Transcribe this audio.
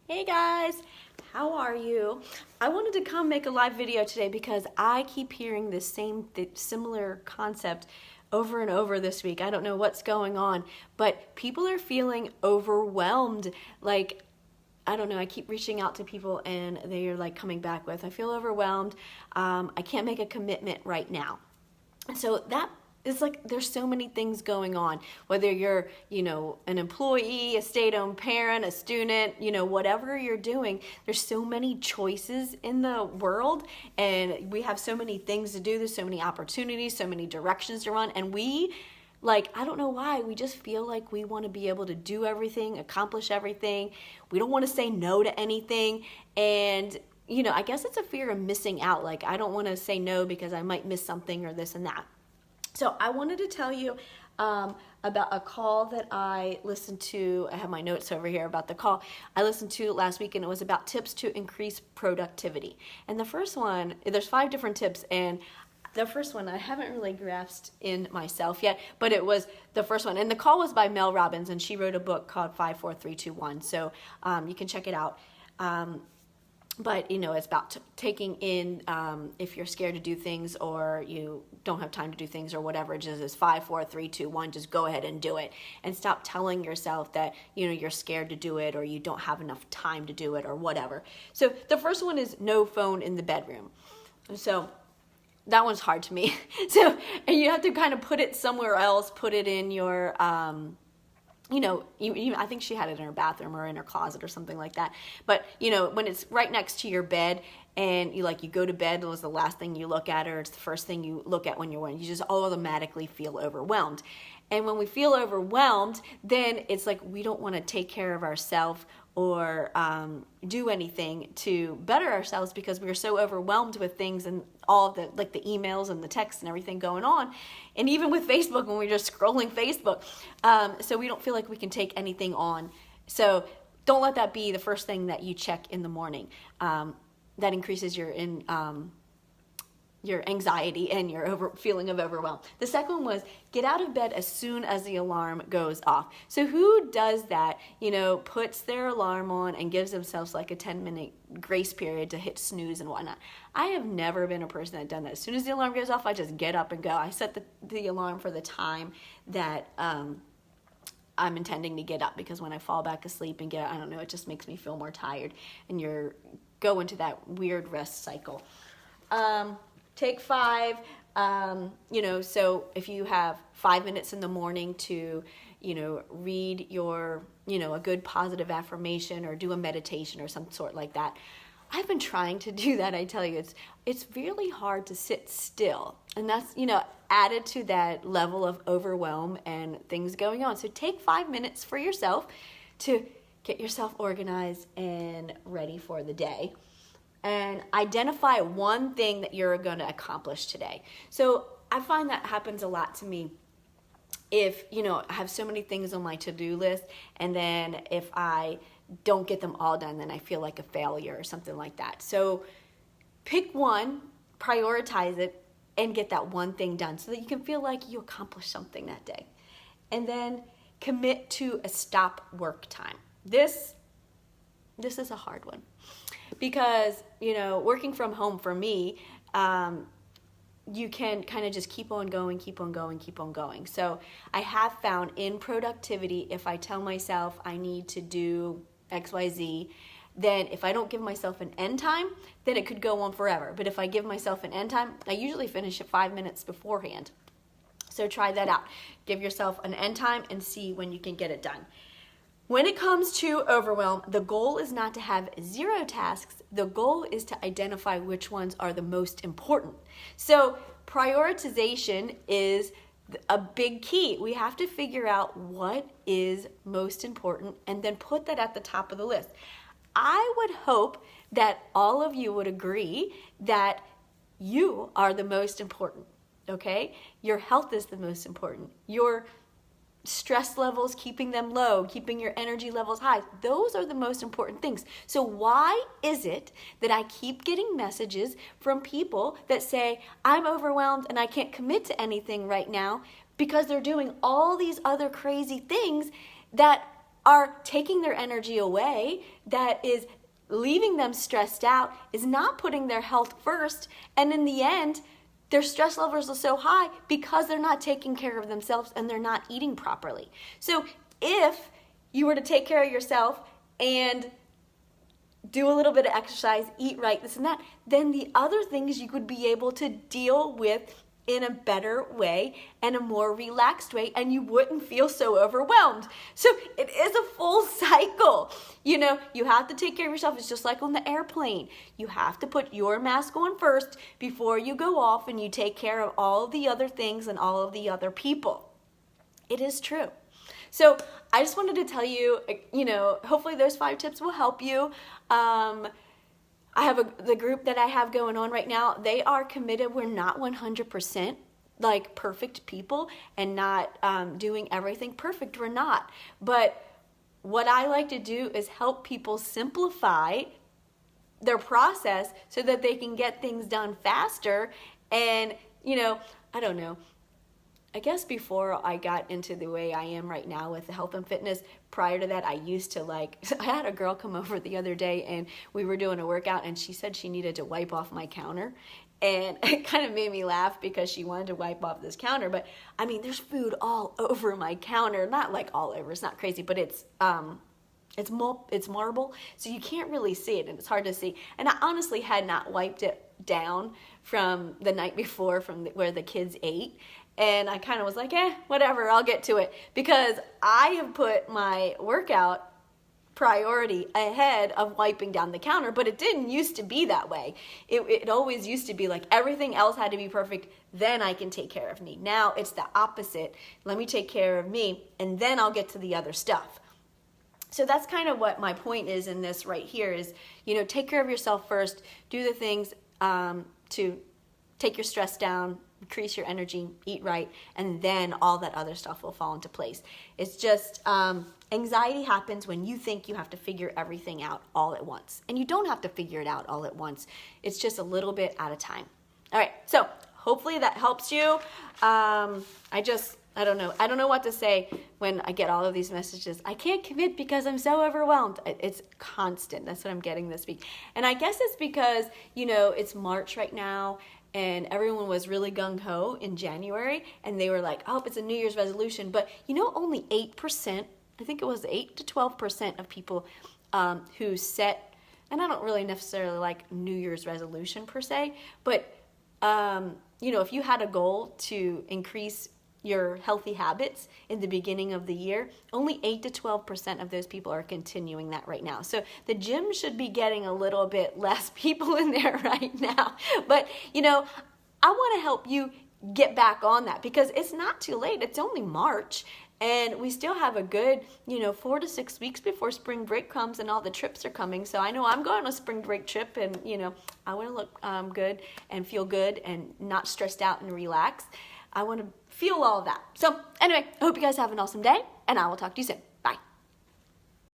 Hey guys, how are you? I wanted to come make a live video today because I keep hearing this similar concept over and over this week. I don't know what's going on, but people are feeling overwhelmed. Like, I don't know, I keep reaching out to people and they are like coming back with, I feel overwhelmed. I can't make a commitment right now. So that is like, there's so many things going on, whether you're, an employee, a stay-at-home parent, a student, whatever you're doing, there's so many choices in the world and we have so many things to do. There's so many opportunities, so many directions to run. And I don't know why, we just feel like we want to be able to do everything, accomplish everything. We don't want to say no to anything. And I guess it's a fear of missing out. Like, I don't want to say no because I might miss something or this and that. So I wanted to tell you about a call that I listened to. I have my notes over here about the call I listened to last week, and it was about tips to increase productivity. And the first one, there's 5 different tips, and the first one I haven't really grasped in myself yet, but it was the first one. And the call was by Mel Robbins, and she wrote a book called 54321. So you can check it out. But it's about taking in, if you're scared to do things or you don't have time to do things or whatever, it just is 5, 4, 3, 2, 1, just go ahead and do it. And stop telling yourself that, you're scared to do it or you don't have enough time to do it or whatever. So the first one is no phone in the bedroom. So that one's hard to me. And you have to kind of put it somewhere else, put it in your, I think she had it in her bathroom or in her closet or something like that. But, when it's right next to your bed and you go to bed, it was the last thing you look at or it's the first thing you look at when you're you just automatically feel overwhelmed. And when we feel overwhelmed, then it's like we don't want to take care of ourselves or do anything to better ourselves because we're so overwhelmed with things and all the the emails and the texts and everything going on, and even with Facebook when we're just scrolling Facebook, so we don't feel like we can take anything on. So don't let that be the first thing that you check in the morning. That increases your anxiety and your feeling of overwhelm. The second one was get out of bed as soon as the alarm goes off. So who does that, puts their alarm on and gives themselves like a 10-minute grace period to hit snooze and whatnot? I have never been a person that done that. As soon as the alarm goes off, I just get up and go. I set the alarm for the time that I'm intending to get up, because when I fall back asleep and I don't know, it just makes me feel more tired and you're go into that weird rest cycle. Take 5, so if you have 5 minutes in the morning to, read your, a good positive affirmation or do a meditation or some sort like that. I've been trying to do that. I tell you, it's really hard to sit still. And that's, added to that level of overwhelm and things going on. So take 5 minutes for yourself to get yourself organized and ready for the day. And identify one thing that you're going to accomplish today. So I find that happens a lot to me. If, I have so many things on my to-do list, and then if I don't get them all done, then I feel like a failure or something like that. So pick one, prioritize it, and get that one thing done so that you can feel like you accomplished something that day. And then commit to a stop work time. This is a hard one. Because, working from home for me, you can kind of just keep on going. So I have found in productivity, if I tell myself I need to do X, Y, Z, then if I don't give myself an end time, then it could go on forever. But if I give myself an end time, I usually finish it 5 minutes beforehand. So try that out. Give yourself an end time and see when you can get it done. When it comes to overwhelm, the goal is not to have 0 tasks. The goal is to identify which ones are the most important. So prioritization is a big key. We have to figure out what is most important and then put that at the top of the list. I would hope that all of you would agree that you are the most important, okay? Your health is the most important. Your stress levels, keeping them low, keeping your energy levels high. Those are the most important things. So why is it that I keep getting messages from people that say, I'm overwhelmed and I can't commit to anything right now because they're doing all these other crazy things that are taking their energy away, that is leaving them stressed out, is not putting their health first, and in the end, their stress levels are so high because they're not taking care of themselves and they're not eating properly. So if you were to take care of yourself and do a little bit of exercise, eat right, this and that, then the other things you would be able to deal with in a better way and a more relaxed way, and you wouldn't feel so overwhelmed. So it is a full cycle. You know, you have to take care of yourself. It's just like on the airplane. You have to put your mask on first before you go off and you take care of all of the other things and all of the other people. It is true. So I just wanted to tell you, you know, hopefully those 5 tips will help you. I have the group that I have going on right now, they are committed. We're not 100% like perfect people and not doing everything perfect. We're not. But what I like to do is help people simplify their process so that they can get things done faster. And, you know, I don't know. I guess before I got into the way I am right now with the health and fitness, prior to that, I used to I had a girl come over the other day and we were doing a workout and she said she needed to wipe off my counter. And it kind of made me laugh because she wanted to wipe off this counter. But I mean, there's food all over my counter. Not like all over, it's not crazy, but it's marble, so you can't really see it and it's hard to see. And I honestly had not wiped it down from the night before where the kids ate. And I kind of was like, whatever, I'll get to it. Because I have put my workout priority ahead of wiping down the counter, but it didn't used to be that way. It always used to be like everything else had to be perfect, then I can take care of me. Now it's the opposite. Let me take care of me, and then I'll get to the other stuff. So that's kind of what my point is in this right here is, you know, take care of yourself first, do the things to take your stress down, increase your energy, eat right, and then all that other stuff will fall into place. It's just anxiety happens when you think you have to figure everything out all at once. And you don't have to figure it out all at once. It's just a little bit at a time. All right, so hopefully that helps you. I don't know. I don't know what to say when I get all of these messages. I can't commit because I'm so overwhelmed. It's constant. That's what I'm getting this week. And I guess it's because, you know, it's March right now and everyone was really gung-ho in January and they were like, oh, it's a New Year's resolution. But, you know, only 8%, I think it was 8 to 12% of people who set, and I don't really necessarily like New Year's resolution per se, but, you know, if you had a goal to increase your healthy habits in the beginning of the year, only 8 to 12% of those people are continuing that right now. So the gym should be getting a little bit less people in there right now. But, you know, I want to help you get back on that because it's not too late. It's only March and we still have a good, 4 to 6 weeks before spring break comes and all the trips are coming. So I know I'm going on a spring break trip and, I want to look good and feel good and not stressed out and relaxed. I want to feel all of that. So anyway, I hope you guys have an awesome day and I will talk to you soon.